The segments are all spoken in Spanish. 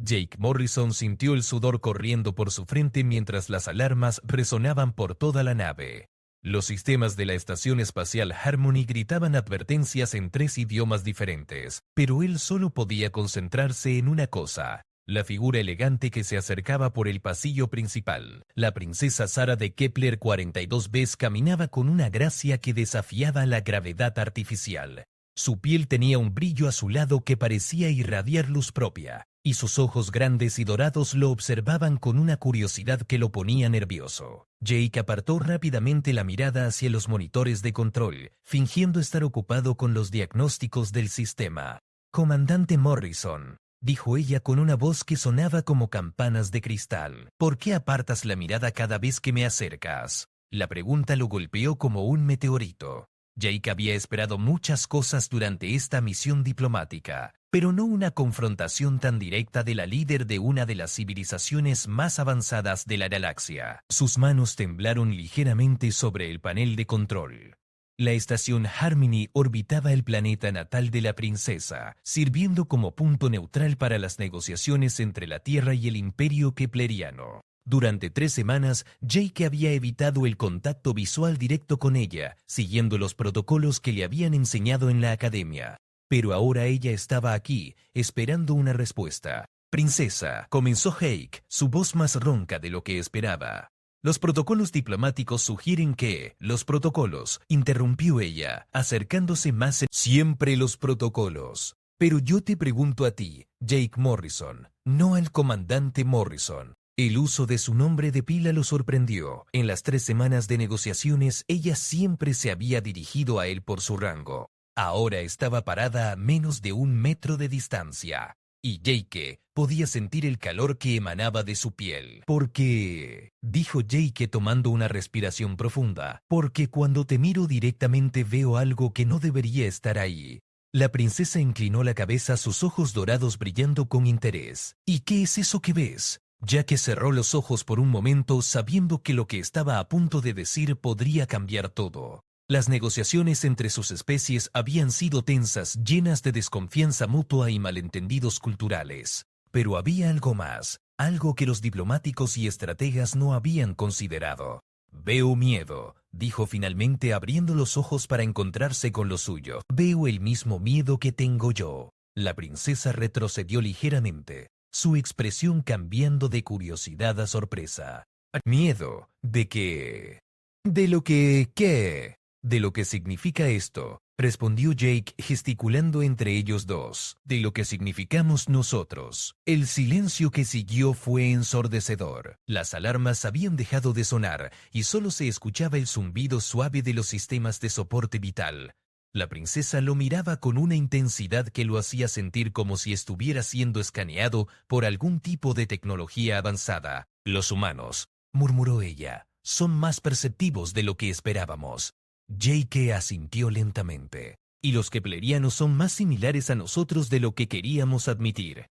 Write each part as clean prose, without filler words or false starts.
Jake Morrison sintió el sudor corriendo por su frente mientras las alarmas resonaban por toda la nave. Los sistemas de la Estación Espacial Harmony gritaban advertencias en 3 idiomas diferentes, pero él solo podía concentrarse en una cosa: la figura elegante que se acercaba por el pasillo principal. La princesa Sara de Kepler 42b caminaba con una gracia que desafiaba la gravedad artificial. Su piel tenía un brillo azulado que parecía irradiar luz propia, y sus ojos grandes y dorados lo observaban con una curiosidad que lo ponía nervioso. Jake apartó rápidamente la mirada hacia los monitores de control, fingiendo estar ocupado con los diagnósticos del sistema. «Comandante Morrison», dijo ella con una voz que sonaba como campanas de cristal, «¿por qué apartas la mirada cada vez que me acercas?». La pregunta lo golpeó como un meteorito. Jake había esperado muchas cosas durante esta misión diplomática, pero no una confrontación tan directa de la líder de una de las civilizaciones más avanzadas de la galaxia. Sus manos temblaron ligeramente sobre el panel de control. La estación Harmony orbitaba el planeta natal de la princesa, sirviendo como punto neutral para las negociaciones entre la Tierra y el Imperio Kepleriano. Durante 3 semanas, Jake había evitado el contacto visual directo con ella, siguiendo los protocolos que le habían enseñado en la academia. Pero ahora ella estaba aquí, esperando una respuesta. «Princesa», comenzó Jake, su voz más ronca de lo que esperaba. «Los protocolos diplomáticos sugieren que...». «Los protocolos», interrumpió ella, acercándose más. «Siempre los protocolos. Pero yo te pregunto a ti, Jake Morrison, no al comandante Morrison». El uso de su nombre de pila lo sorprendió. En las 3 semanas de negociaciones, ella siempre se había dirigido a él por su rango. Ahora estaba parada a menos de 1 metro de distancia. Y Jake podía sentir el calor que emanaba de su piel. «Porque», dijo Jake tomando una respiración profunda, «porque cuando te miro directamente veo algo que no debería estar ahí». La princesa inclinó la cabeza, sus ojos dorados brillando con interés. «¿Y qué es eso que ves?». Jake cerró los ojos por un momento, sabiendo que lo que estaba a punto de decir podría cambiar todo. Las negociaciones entre sus especies habían sido tensas, llenas de desconfianza mutua y malentendidos culturales. Pero había algo más, algo que los diplomáticos y estrategas no habían considerado. «Veo miedo», dijo finalmente abriendo los ojos para encontrarse con lo suyo. «Veo el mismo miedo que tengo yo». La princesa retrocedió ligeramente, su expresión cambiando de curiosidad a sorpresa. «¿Miedo? ¿De qué? ¿De lo que qué? «De lo que significa esto», respondió Jake gesticulando entre ellos dos. «De lo que significamos nosotros». El silencio que siguió fue ensordecedor. Las alarmas habían dejado de sonar y solo se escuchaba el zumbido suave de los sistemas de soporte vital. La princesa lo miraba con una intensidad que lo hacía sentir como si estuviera siendo escaneado por algún tipo de tecnología avanzada. «Los humanos», murmuró ella, «son más perceptivos de lo que esperábamos». Jake asintió lentamente. «Y los keplerianos son más similares a nosotros de lo que queríamos admitir».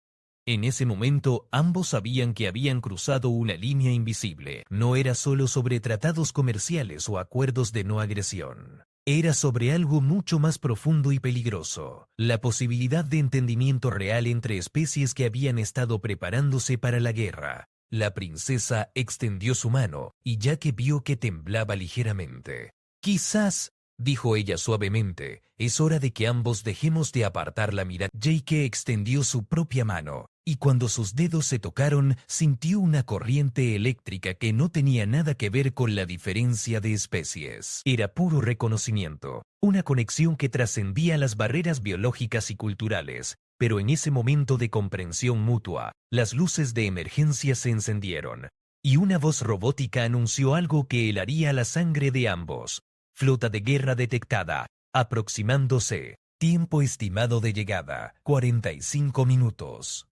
En ese momento, ambos sabían que habían cruzado una línea invisible. No era solo sobre tratados comerciales o acuerdos de no agresión. Era sobre algo mucho más profundo y peligroso, la posibilidad de entendimiento real entre especies que habían estado preparándose para la guerra. La princesa extendió su mano y Jake vio que temblaba ligeramente. «Quizás», dijo ella suavemente, «es hora de que ambos dejemos de apartar la mirada». Jake extendió su propia mano, y cuando sus dedos se tocaron, sintió una corriente eléctrica que no tenía nada que ver con la diferencia de especies. Era puro reconocimiento, una conexión que trascendía las barreras biológicas y culturales. Pero en ese momento de comprensión mutua, las luces de emergencia se encendieron, y una voz robótica anunció algo que helaría la sangre de ambos. «Flota de guerra detectada, aproximándose. Tiempo estimado de llegada, 45 minutos».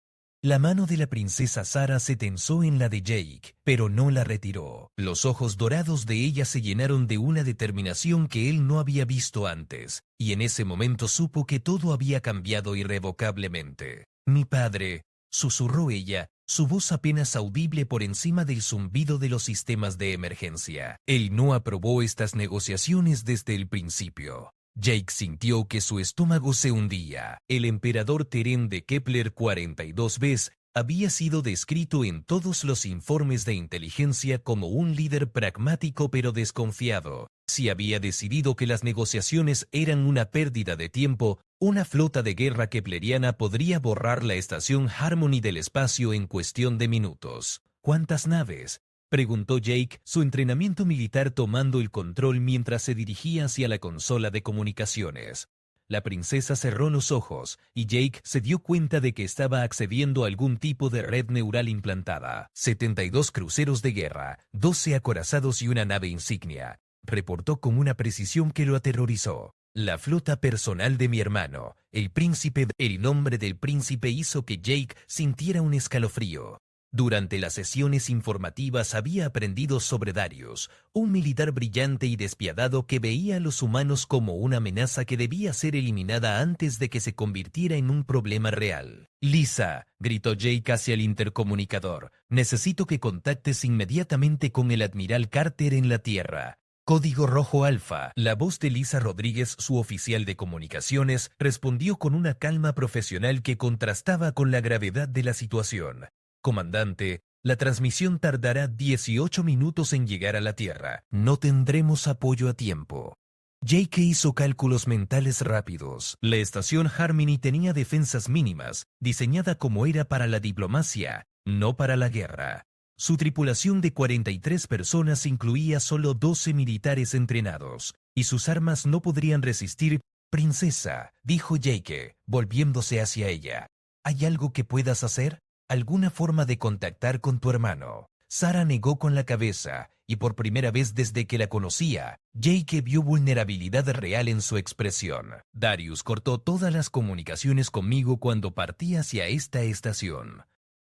La mano de la princesa Sara se tensó en la de Jake, pero no la retiró. Los ojos dorados de ella se llenaron de una determinación que él no había visto antes, y en ese momento supo que todo había cambiado irrevocablemente. «Mi padre», susurró ella, su voz apenas audible por encima del zumbido de los sistemas de emergencia. Él no aprobó estas negociaciones desde el principio. Jake sintió que su estómago se hundía. El emperador Terén de Kepler 42b Había sido descrito en todos los informes de inteligencia como un líder pragmático pero desconfiado. Si había decidido que las negociaciones eran una pérdida de tiempo, una flota de guerra kepleriana podría borrar la estación Harmony del espacio en cuestión de minutos. ¿Cuántas naves?, preguntó Jake, su entrenamiento militar tomando el control mientras se dirigía hacia la consola de comunicaciones. La princesa cerró los ojos, y Jake se dio cuenta de que estaba accediendo a algún tipo de red neural implantada. 72 cruceros de guerra, 12 acorazados y una nave insignia, reportó con una precisión que lo aterrorizó. La flota personal de mi hermano, el príncipe. El nombre del príncipe hizo que Jake sintiera un escalofrío. Durante las sesiones informativas había aprendido sobre Darius, un militar brillante y despiadado que veía a los humanos como una amenaza que debía ser eliminada antes de que se convirtiera en un problema real. «Lisa», gritó Jake hacia el intercomunicador, «necesito que contactes inmediatamente con el admiral Carter en la Tierra». Código rojo alfa. La voz de Lisa Rodríguez, su oficial de comunicaciones, respondió con una calma profesional que contrastaba con la gravedad de la situación. «Comandante, la transmisión tardará 18 minutos en llegar a la Tierra. No tendremos apoyo a tiempo». Jake hizo cálculos mentales rápidos. La estación Harmony tenía defensas mínimas, diseñada como era para la diplomacia, no para la guerra. Su tripulación de 43 personas incluía solo 12 militares entrenados, y sus armas no podrían resistir. «Princesa», dijo Jake, volviéndose hacia ella, «¿hay algo que puedas hacer? ¿Alguna forma de contactar con tu hermano?» Sara negó con la cabeza, y por primera vez desde que la conocía, Jake vio vulnerabilidad real en su expresión. «Darius cortó todas las comunicaciones conmigo cuando partí hacia esta estación.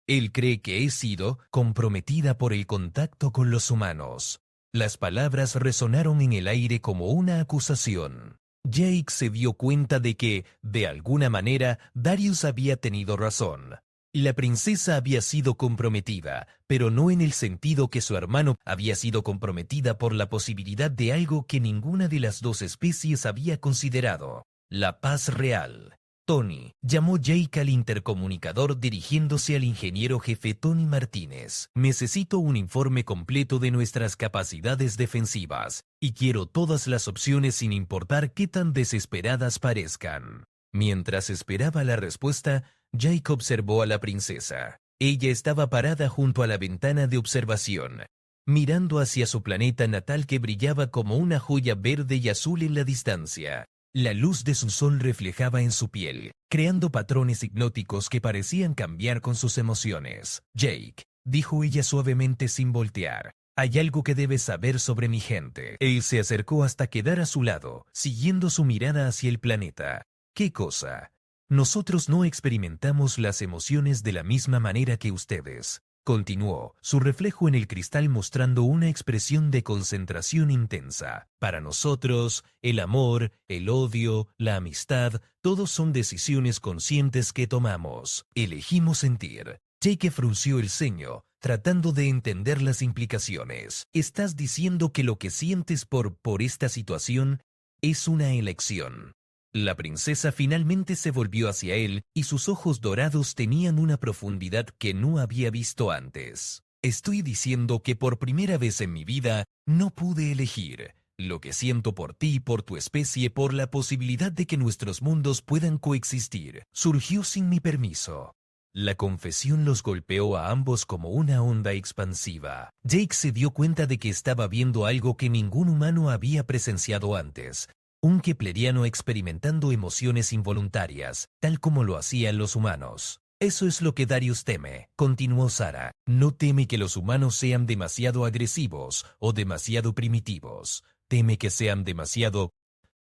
Él cree que he sido comprometida por el contacto con los humanos». Las palabras resonaron en el aire como una acusación. Jake se dio cuenta de que, de alguna manera, Darius había tenido razón. La princesa había sido comprometida, pero no en el sentido que su hermano había sido comprometida por la posibilidad de algo que ninguna de las dos especies había considerado: la paz real. «Tony», llamó Jake al intercomunicador dirigiéndose al ingeniero jefe Tony Martínez. «Necesito un informe completo de nuestras capacidades defensivas, y quiero todas las opciones sin importar qué tan desesperadas parezcan». Mientras esperaba la respuesta, Jake observó a la princesa. Ella estaba parada junto a la ventana de observación, mirando hacia su planeta natal que brillaba como una joya verde y azul en la distancia. La luz de su sol reflejaba en su piel, creando patrones hipnóticos que parecían cambiar con sus emociones. «Jake», dijo ella suavemente sin voltear, «hay algo que debes saber sobre mi gente». Él se acercó hasta quedar a su lado, siguiendo su mirada hacia el planeta. «¿Qué cosa?». «Nosotros no experimentamos las emociones de la misma manera que ustedes», continuó, su reflejo en el cristal mostrando una expresión de concentración intensa. «Para nosotros, el amor, el odio, la amistad, todos son decisiones conscientes que tomamos. Elegimos sentir». Jake frunció el ceño, tratando de entender las implicaciones. «¿Estás diciendo que lo que sientes por esta situación es una elección?». La princesa finalmente se volvió hacia él, y sus ojos dorados tenían una profundidad que no había visto antes. «Estoy diciendo que por primera vez en mi vida no pude elegir. Lo que siento por ti y por tu especie, por la posibilidad de que nuestros mundos puedan coexistir, surgió sin mi permiso». La confesión los golpeó a ambos como una onda expansiva. Jake se dio cuenta de que estaba viendo algo que ningún humano había presenciado antes. Un kepleriano experimentando emociones involuntarias, tal como lo hacían los humanos. «Eso es lo que Darius teme», continuó Sara. «No teme que los humanos sean demasiado agresivos o demasiado primitivos. Teme que sean demasiado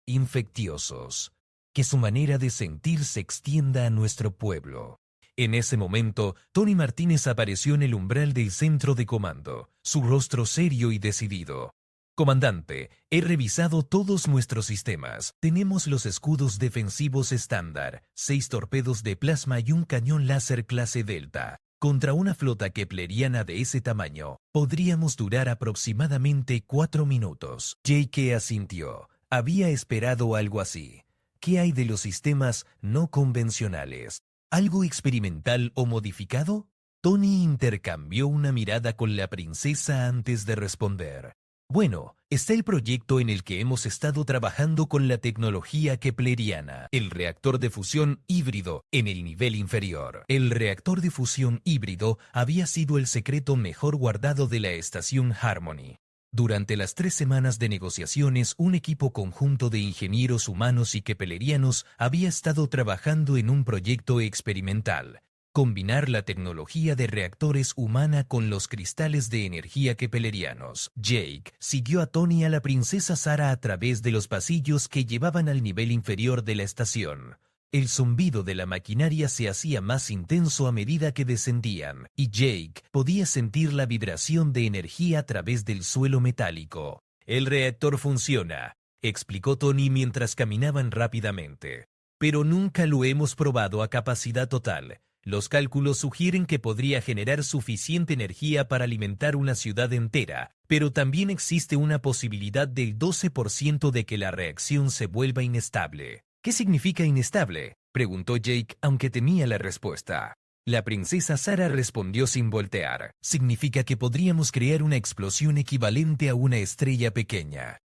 infecciosos, que su manera de sentir se extienda a nuestro pueblo». En ese momento, Tony Martínez apareció en el umbral del centro de comando, su rostro serio y decidido. «Comandante, he revisado todos nuestros sistemas. Tenemos los escudos defensivos estándar, 6 torpedos de plasma y un cañón láser clase Delta. Contra una flota kepleriana de ese tamaño, podríamos durar aproximadamente 4 minutos». Jake asintió. Había esperado algo así. «¿Qué hay de los sistemas no convencionales?». ¿Algo experimental o modificado? Tony intercambió una mirada con la princesa antes de responder. Bueno, está el proyecto en el que hemos estado trabajando con la tecnología kepleriana, el reactor de fusión híbrido en el nivel inferior. El reactor de fusión híbrido había sido el secreto mejor guardado de la estación Harmony. Durante las 3 semanas de negociaciones, un equipo conjunto de ingenieros humanos y keplerianos había estado trabajando en un proyecto experimental. Combinar la tecnología de reactores humana con los cristales de energía keplerianos. Jake siguió a Tony y a la princesa Sarah a través de los pasillos que llevaban al nivel inferior de la estación. El zumbido de la maquinaria se hacía más intenso a medida que descendían, y Jake podía sentir la vibración de energía a través del suelo metálico. «El reactor funciona», explicó Tony mientras caminaban rápidamente. «Pero nunca lo hemos probado a capacidad total. Los cálculos sugieren que podría generar suficiente energía para alimentar una ciudad entera, pero también existe una posibilidad del 12% de que la reacción se vuelva inestable». «¿Qué significa inestable?», preguntó Jake, aunque temía la respuesta. La princesa Sarah respondió sin voltear. «Significa que podríamos crear una explosión equivalente a una estrella pequeña».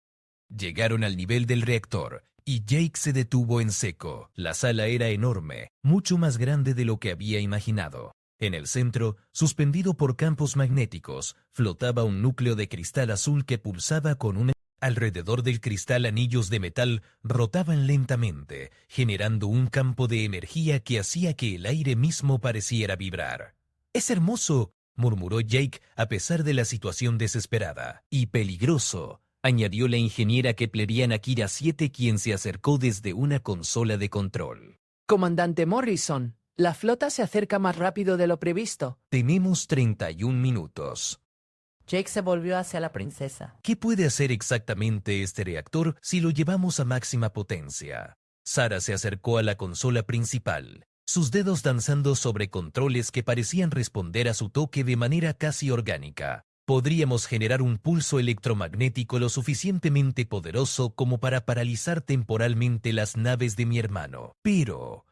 Llegaron al nivel del reactor, y Jake se detuvo en seco. La sala era enorme, mucho más grande de lo que había imaginado. En el centro, suspendido por campos magnéticos, flotaba un núcleo de cristal azul que pulsaba con una... Alrededor del cristal, anillos de metal rotaban lentamente, generando un campo de energía que hacía que el aire mismo pareciera vibrar. «Es hermoso», murmuró Jake a pesar de la situación desesperada. «Y peligroso», añadió la ingeniera kepleriana Kira 7, quien se acercó desde una consola de control. Comandante Morrison, la flota se acerca más rápido de lo previsto. «Tenemos 31 minutos». Jake se volvió hacia la princesa. ¿Qué puede hacer exactamente este reactor si lo llevamos a máxima potencia? Sarah se acercó a la consola principal, sus dedos danzando sobre controles que parecían responder a su toque de manera casi orgánica. Podríamos generar un pulso electromagnético lo suficientemente poderoso como para paralizar temporalmente las naves de mi hermano. ¿Pero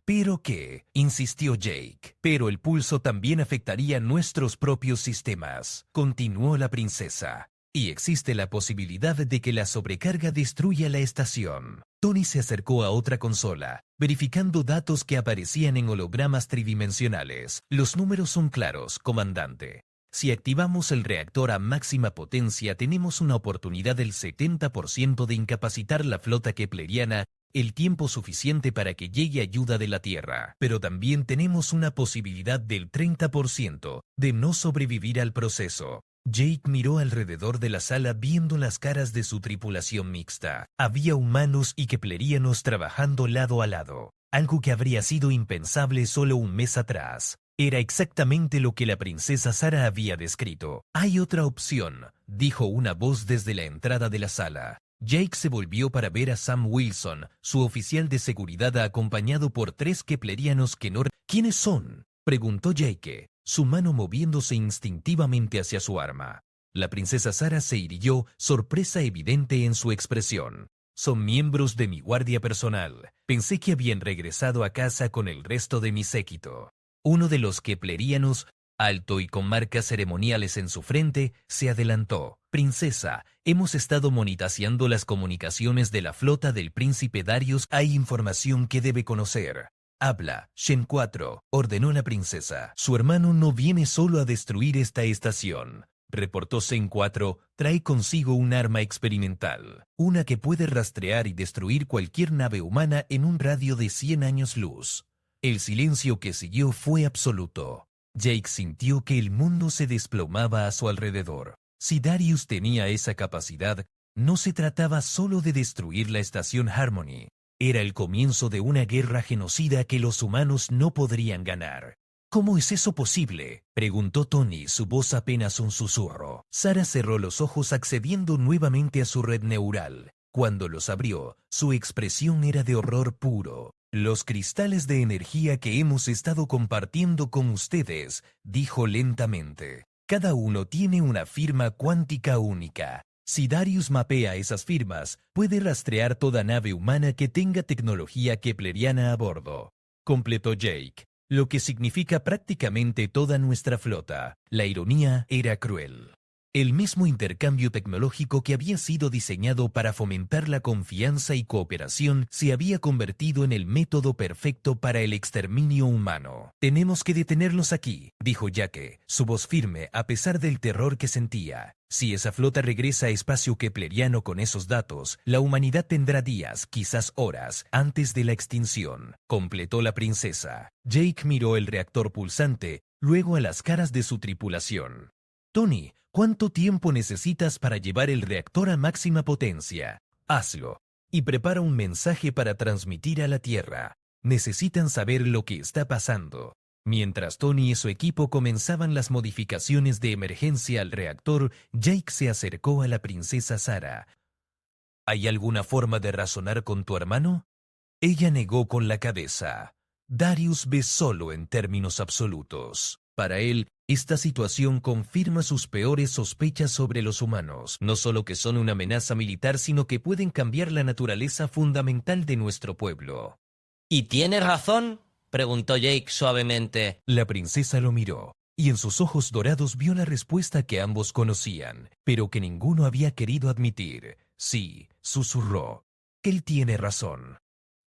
qué?, insistió Jake. «Pero el pulso también afectaría nuestros propios sistemas», continuó la princesa. «Y existe la posibilidad de que la sobrecarga destruya la estación». Tony se acercó a otra consola, verificando datos que aparecían en hologramas tridimensionales. «Los números son claros, comandante. Si activamos el reactor a máxima potencia, tenemos una oportunidad del 70% de incapacitar la flota kepleriana el tiempo suficiente para que llegue ayuda de la Tierra. Pero también tenemos una posibilidad del 30% de no sobrevivir al proceso». Jake miró alrededor de la sala viendo las caras de su tripulación mixta. Había humanos y keplerianos trabajando lado a lado, algo que habría sido impensable solo un mes atrás. Era exactamente lo que la princesa Sarah había descrito. «Hay otra opción», dijo una voz desde la entrada de la sala. Jake se volvió para ver a Sam Wilson, su oficial de seguridad, acompañado por 3 keplerianos que no... «¿Quiénes son?», preguntó Jake, su mano moviéndose instintivamente hacia su arma. La princesa Sarah se irguió, sorpresa evidente en su expresión. «Son miembros de mi guardia personal. Pensé que habían regresado a casa con el resto de mi séquito». Uno de los keplerianos, alto y con marcas ceremoniales en su frente, se adelantó. «Princesa, hemos estado monitoreando las comunicaciones de la flota del príncipe Darius. Hay información que debe conocer». «Habla, Shen 4», ordenó la princesa. «Su hermano no viene solo a destruir esta estación», reportó Shen 4, «trae consigo un arma experimental, una que puede rastrear y destruir cualquier nave humana en un radio de 100 años luz». El silencio que siguió fue absoluto. Jake sintió que el mundo se desplomaba a su alrededor. Si Darius tenía esa capacidad, no se trataba solo de destruir la estación Harmony. Era el comienzo de una guerra genocida que los humanos no podrían ganar. «¿Cómo es eso posible?», preguntó Tony, su voz apenas un susurro. Sarah cerró los ojos accediendo nuevamente a su red neural. Cuando los abrió, su expresión era de horror puro. «Los cristales de energía que hemos estado compartiendo con ustedes», dijo lentamente. «Cada uno tiene una firma cuántica única. Si Darius mapea esas firmas, puede rastrear toda nave humana que tenga tecnología kepleriana a bordo», completó Jake. lo que significa prácticamente toda nuestra flota. La ironía era cruel. El mismo intercambio tecnológico que había sido diseñado para fomentar la confianza y cooperación se había convertido en el método perfecto para el exterminio humano. «Tenemos que detenerlos aquí», dijo Jake, su voz firme a pesar del terror que sentía. «Si esa flota regresa a espacio kepleriano con esos datos, la humanidad tendrá días, quizás horas, antes de la extinción», completó la princesa. Jake miró el reactor pulsante, luego a las caras de su tripulación. «Tony, ¿cuánto tiempo necesitas para llevar el reactor a máxima potencia? Hazlo. Y prepara un mensaje para transmitir a la Tierra. Necesitan saber lo que está pasando». Mientras Tony y su equipo comenzaban las modificaciones de emergencia al reactor, Jake se acercó a la princesa Sarah. «¿Hay alguna forma de razonar con tu hermano?» Ella negó con la cabeza. Darius ve solo en términos absolutos. Para él, esta situación confirma sus peores sospechas sobre los humanos, no solo que son una amenaza militar, sino que pueden cambiar la naturaleza fundamental de nuestro pueblo. ¿Y tiene razón?, preguntó Jake suavemente. La princesa lo miró, y en sus ojos dorados vio la respuesta que ambos conocían, pero que ninguno había querido admitir. Sí, susurró, él tiene razón.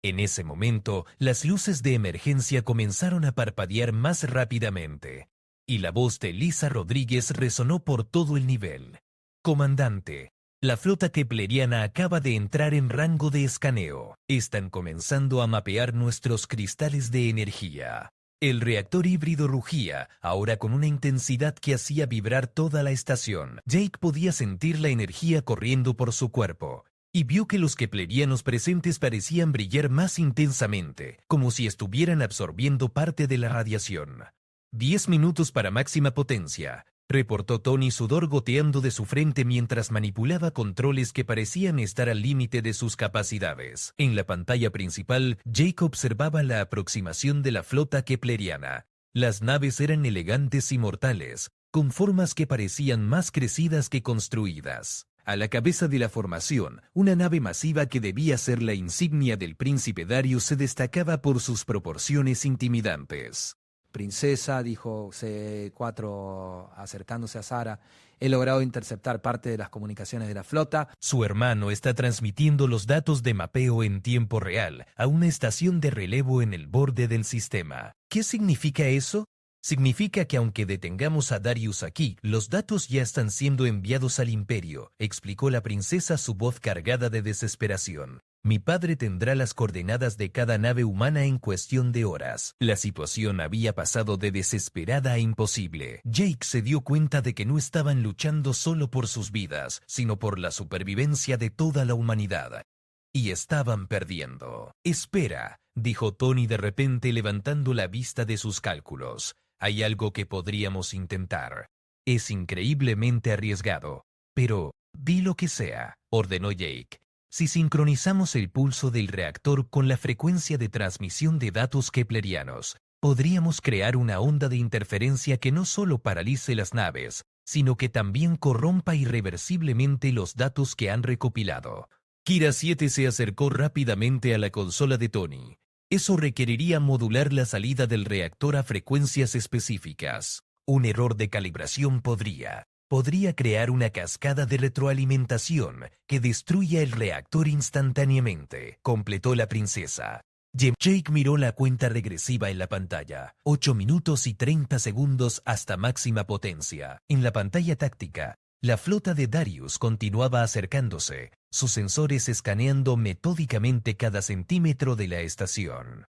En ese momento, las luces de emergencia comenzaron a parpadear más rápidamente, y la voz de Lisa Rodríguez resonó por todo el nivel. «Comandante, la flota kepleriana acaba de entrar en rango de escaneo. Están comenzando a mapear nuestros cristales de energía». El reactor híbrido rugía, ahora con una intensidad que hacía vibrar toda la estación. Jake podía sentir la energía corriendo por su cuerpo, y vio que los keplerianos presentes parecían brillar más intensamente, como si estuvieran absorbiendo parte de la radiación. 10 minutos para máxima potencia, reportó Tony, sudor goteando de su frente mientras manipulaba controles que parecían estar al límite de sus capacidades. En la pantalla principal, Jake observaba la aproximación de la flota kepleriana. Las naves eran elegantes y mortales, con formas que parecían más crecidas que construidas. A la cabeza de la formación, una nave masiva que debía ser la insignia del príncipe Darius se destacaba por sus proporciones intimidantes. «Princesa», dijo C4 acercándose a Sarah, «he logrado interceptar parte de las comunicaciones de la flota». Su hermano está transmitiendo los datos de mapeo en tiempo real a una estación de relevo en el borde del sistema. ¿Qué significa eso? Significa que aunque detengamos a Darius aquí, los datos ya están siendo enviados al Imperio, explicó la princesa, su voz cargada de desesperación. Mi padre tendrá las coordenadas de cada nave humana en cuestión de horas. La situación había pasado de desesperada a imposible. Jake se dio cuenta de que no estaban luchando solo por sus vidas, sino por la supervivencia de toda la humanidad. Y estaban perdiendo. «Espera», dijo Tony de repente levantando la vista de sus cálculos. «Hay algo que podríamos intentar. Es increíblemente arriesgado, pero di lo que sea», ordenó Jake. «Si sincronizamos el pulso del reactor con la frecuencia de transmisión de datos keplerianos, podríamos crear una onda de interferencia que no solo paralice las naves, sino que también corrompa irreversiblemente los datos que han recopilado». Kira 7 se acercó rápidamente a la consola de Tony. Eso requeriría modular la salida del reactor a frecuencias específicas. Un error de calibración podría crear una cascada de retroalimentación que destruya el reactor instantáneamente, completó la princesa. Jake miró la cuenta regresiva en la pantalla. 8 minutos y 30 segundos hasta máxima potencia. En la pantalla táctica, la flota de Darius continuaba acercándose, sus sensores escaneando metódicamente cada centímetro de la estación.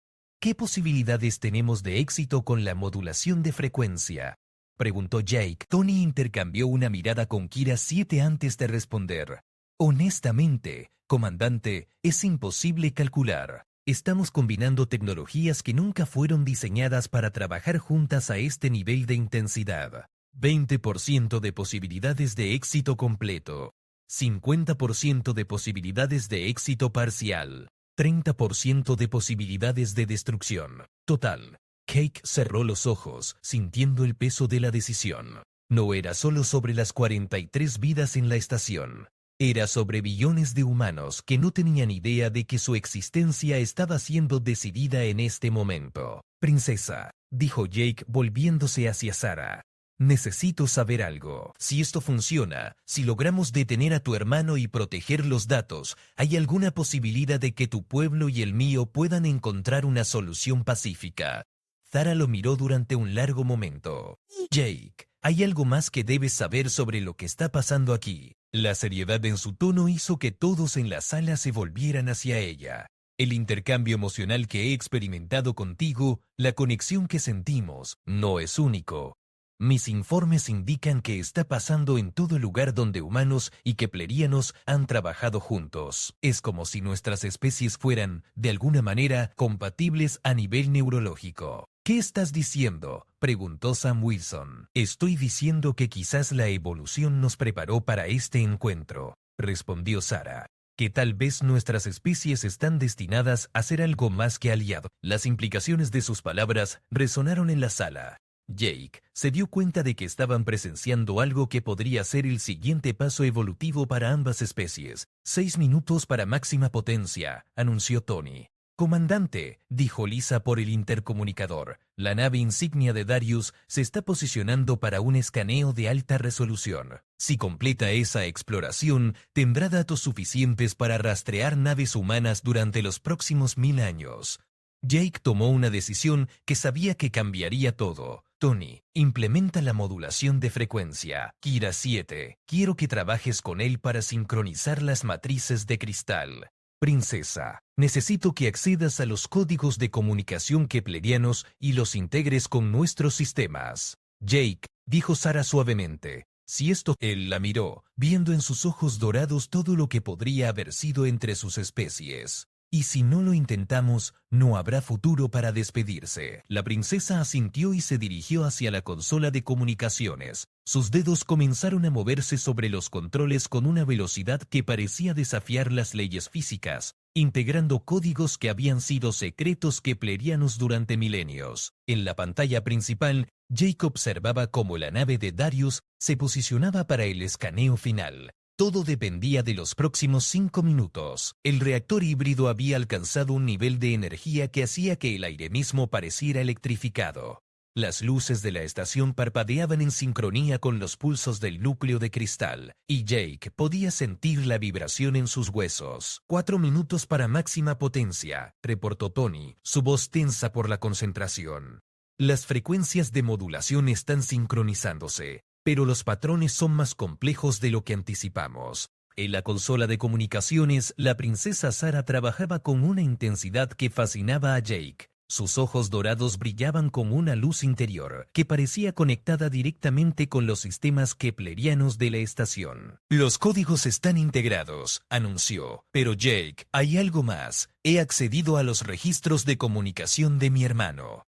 ¿Qué posibilidades tenemos de éxito con la modulación de frecuencia?, preguntó Jake. Tony intercambió una mirada con Kira 7 antes de responder. «Honestamente, comandante, es imposible calcular. Estamos combinando tecnologías que nunca fueron diseñadas para trabajar juntas a este nivel de intensidad. 20% de posibilidades de éxito completo, 50% de posibilidades de éxito parcial, 30% de posibilidades de destrucción. Total». Jake cerró los ojos, sintiendo el peso de la decisión. No era solo sobre las 43 vidas en la estación. Era sobre billones de humanos que no tenían idea de que su existencia estaba siendo decidida en este momento. «Princesa», dijo Jake volviéndose hacia Sarah. Necesito saber algo. Si esto funciona, si logramos detener a tu hermano y proteger los datos, ¿hay alguna posibilidad de que tu pueblo y el mío puedan encontrar una solución pacífica? Sarah lo miró durante un largo momento. Jake, hay algo más que debes saber sobre lo que está pasando aquí. La seriedad en su tono hizo que todos en la sala se volvieran hacia ella. El intercambio emocional que he experimentado contigo, la conexión que sentimos, no es único. Mis informes indican que está pasando en todo lugar donde humanos y keplerianos han trabajado juntos. Es como si nuestras especies fueran, de alguna manera, compatibles a nivel neurológico. ¿Qué estás diciendo?, preguntó Sam Wilson. Estoy diciendo que quizás la evolución nos preparó para este encuentro, respondió Sarah. Que tal vez nuestras especies están destinadas a ser algo más que aliados. Las implicaciones de sus palabras resonaron en la sala. Jake se dio cuenta de que estaban presenciando algo que podría ser el siguiente paso evolutivo para ambas especies. 6 minutos para máxima potencia, anunció Tony. Comandante, dijo Lisa por el intercomunicador, la nave insignia de Darius se está posicionando para un escaneo de alta resolución. Si completa esa exploración, tendrá datos suficientes para rastrear naves humanas durante los próximos 1000 años. Jake tomó una decisión que sabía que cambiaría todo. Tony, implementa la modulación de frecuencia. Kira 7, quiero que trabajes con él para sincronizar las matrices de cristal. Princesa, necesito que accedas a los códigos de comunicación keplerianos y los integres con nuestros sistemas. Jake, dijo Sarah suavemente. Si esto... Él la miró, viendo en sus ojos dorados todo lo que podría haber sido entre sus especies. Y si no lo intentamos, no habrá futuro para despedirse. La princesa asintió y se dirigió hacia la consola de comunicaciones. Sus dedos comenzaron a moverse sobre los controles con una velocidad que parecía desafiar las leyes físicas, integrando códigos que habían sido secretos keplerianos durante milenios. En la pantalla principal, Jake observaba cómo la nave de Darius se posicionaba para el escaneo final. Todo dependía de los próximos 5 minutos. El reactor híbrido había alcanzado un nivel de energía que hacía que el aire mismo pareciera electrificado. Las luces de la estación parpadeaban en sincronía con los pulsos del núcleo de cristal, y Jake podía sentir la vibración en sus huesos. 4 minutos para máxima potencia, reportó Tony, su voz tensa por la concentración. Las frecuencias de modulación están sincronizándose. Pero los patrones son más complejos de lo que anticipamos. En la consola de comunicaciones, la princesa Sarah trabajaba con una intensidad que fascinaba a Jake. Sus ojos dorados brillaban con una luz interior que parecía conectada directamente con los sistemas keplerianos de la estación. Los códigos están integrados, anunció. Pero Jake, hay algo más. He accedido a los registros de comunicación de mi hermano.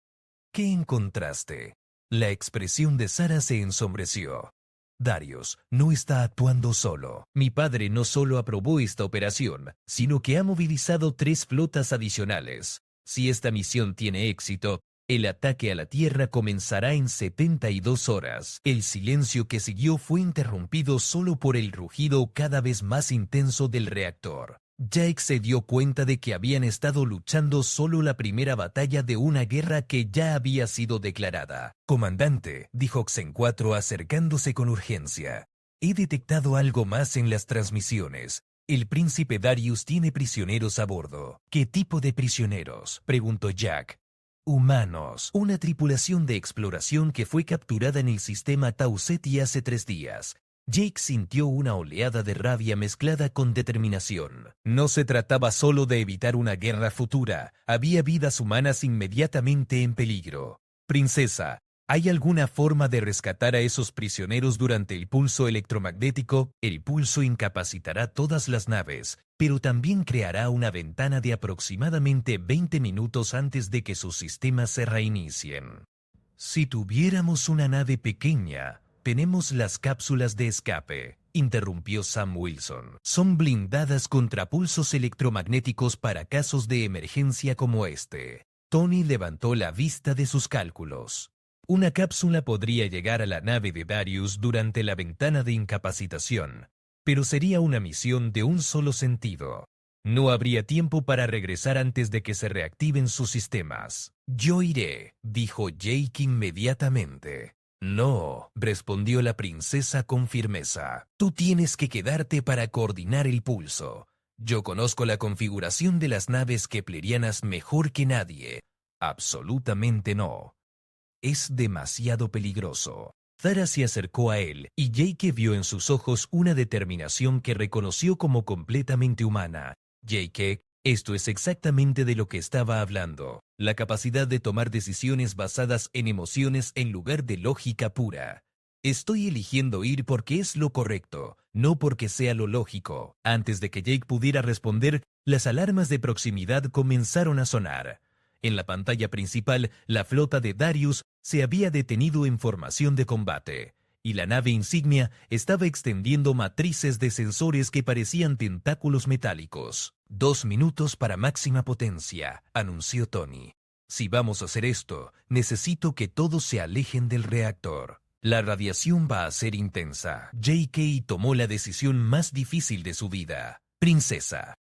¿Qué encontraste? La expresión de Sarah se ensombreció. Darius no está actuando solo. Mi padre no solo aprobó esta operación, sino que ha movilizado 3 flotas adicionales. Si esta misión tiene éxito, el ataque a la Tierra comenzará en 72 horas. El silencio que siguió fue interrumpido solo por el rugido cada vez más intenso del reactor. Jake se dio cuenta de que habían estado luchando solo la primera batalla de una guerra que ya había sido declarada. Comandante, dijo Xen 4 acercándose con urgencia. He detectado algo más en las transmisiones. El príncipe Darius tiene prisioneros a bordo. ¿Qué tipo de prisioneros?, preguntó Jack. Humanos. Una tripulación de exploración que fue capturada en el sistema Tau Ceti hace 3 días. Jake sintió una oleada de rabia mezclada con determinación. No se trataba solo de evitar una guerra futura, había vidas humanas inmediatamente en peligro. Princesa, ¿hay alguna forma de rescatar a esos prisioneros durante el pulso electromagnético? El pulso incapacitará todas las naves, pero también creará una ventana de aproximadamente 20 minutos antes de que sus sistemas se reinicien. Si tuviéramos una nave pequeña, tenemos las cápsulas de escape, interrumpió Sam Wilson. Son blindadas contra pulsos electromagnéticos para casos de emergencia como este. Tony levantó la vista de sus cálculos. Una cápsula podría llegar a la nave de Darius durante la ventana de incapacitación, pero sería una misión de un solo sentido. No habría tiempo para regresar antes de que se reactiven sus sistemas. Yo iré, dijo Jake inmediatamente. No, respondió la princesa con firmeza. Tú tienes que quedarte para coordinar el pulso. Yo conozco la configuración de las naves keplerianas mejor que nadie. Absolutamente no. Es demasiado peligroso. Zara se acercó a él y Jake vio en sus ojos una determinación que reconoció como completamente humana. Jake, esto es exactamente de lo que estaba hablando. La capacidad de tomar decisiones basadas en emociones en lugar de lógica pura. Estoy eligiendo ir porque es lo correcto, no porque sea lo lógico. Antes de que Jake pudiera responder, las alarmas de proximidad comenzaron a sonar. En la pantalla principal, la flota de Darius se había detenido en formación de combate, y la nave insignia estaba extendiendo matrices de sensores que parecían tentáculos metálicos. 2 minutos para máxima potencia, anunció Tony. Si vamos a hacer esto, necesito que todos se alejen del reactor. La radiación va a ser intensa. J.K. tomó la decisión más difícil de su vida. Princesa.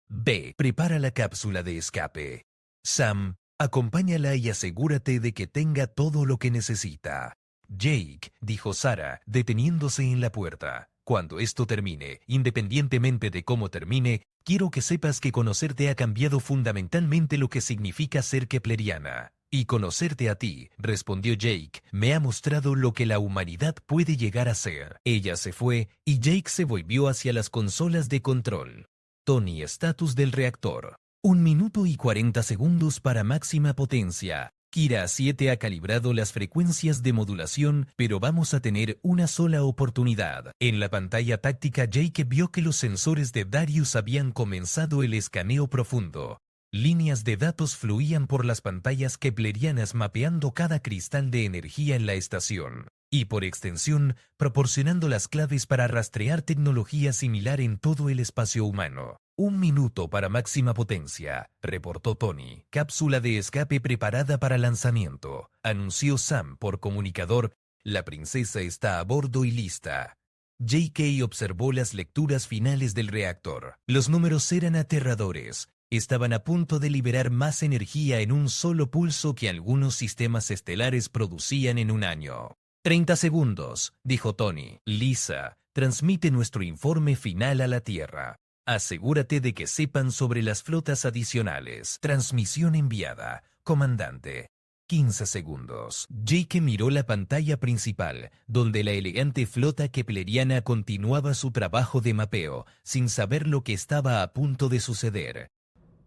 B. Prepara la cápsula de escape. Sam, acompáñala y asegúrate de que tenga todo lo que necesita. Jake, dijo Zara, deteniéndose en la puerta. Cuando esto termine, independientemente de cómo termine, quiero que sepas que conocerte ha cambiado fundamentalmente lo que significa ser kepleriana. Y conocerte a ti, respondió Jake, me ha mostrado lo que la humanidad puede llegar a ser. Ella se fue y Jake se volvió hacia las consolas de control. Tony, estatus del reactor. 1 minuto y 40 segundos para máxima potencia. Kira 7 ha calibrado las frecuencias de modulación, pero vamos a tener una sola oportunidad. En la pantalla táctica, Jake vio que los sensores de Darius habían comenzado el escaneo profundo. Líneas de datos fluían por las pantallas keplerianas mapeando cada cristal de energía en la estación, y por extensión, proporcionando las claves para rastrear tecnología similar en todo el espacio humano. 1 minuto para máxima potencia, reportó Tony. Cápsula de escape preparada para lanzamiento, anunció Sam por comunicador. La princesa está a bordo y lista. J.K. observó las lecturas finales del reactor. Los números eran aterradores. Estaban a punto de liberar más energía en un solo pulso que algunos sistemas estelares producían en un año. 30 segundos, dijo Tony. Lisa, transmite nuestro informe final a la Tierra. Asegúrate de que sepan sobre las flotas adicionales. Transmisión enviada. Comandante. 15 segundos. Jake miró la pantalla principal, donde la elegante flota kepleriana continuaba su trabajo de mapeo, sin saber lo que estaba a punto de suceder.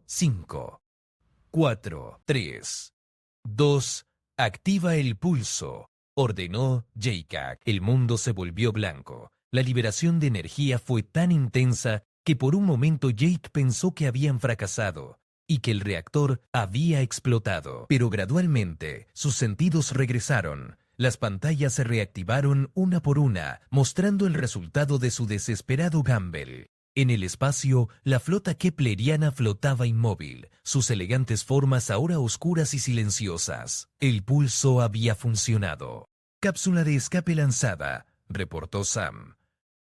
5, 4, 3, 2, activa el pulso, ordenó Jake. El mundo se volvió blanco. La liberación de energía fue tan intensa que por un momento Jake pensó que habían fracasado y que el reactor había explotado. Pero gradualmente sus sentidos regresaron. Las pantallas se reactivaron una por una, mostrando el resultado de su desesperado gamble. En el espacio, la flota kepleriana flotaba inmóvil, sus elegantes formas ahora oscuras y silenciosas. El pulso había funcionado. Cápsula de escape lanzada, reportó Sam.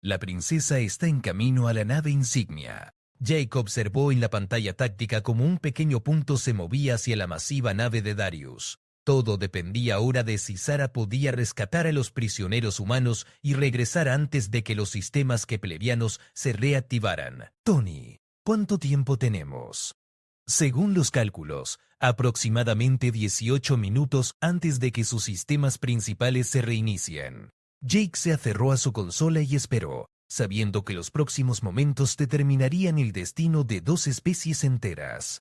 La princesa está en camino a la nave insignia. Jake observó en la pantalla táctica como un pequeño punto se movía hacia la masiva nave de Darius. Todo dependía ahora de si Zara podía rescatar a los prisioneros humanos y regresar antes de que los sistemas keplerianos se reactivaran. Tony, ¿cuánto tiempo tenemos? Según los cálculos, aproximadamente 18 minutos antes de que sus sistemas principales se reinicien. Jake se aferró a su consola y esperó, sabiendo que los próximos momentos determinarían el destino de 2 especies enteras.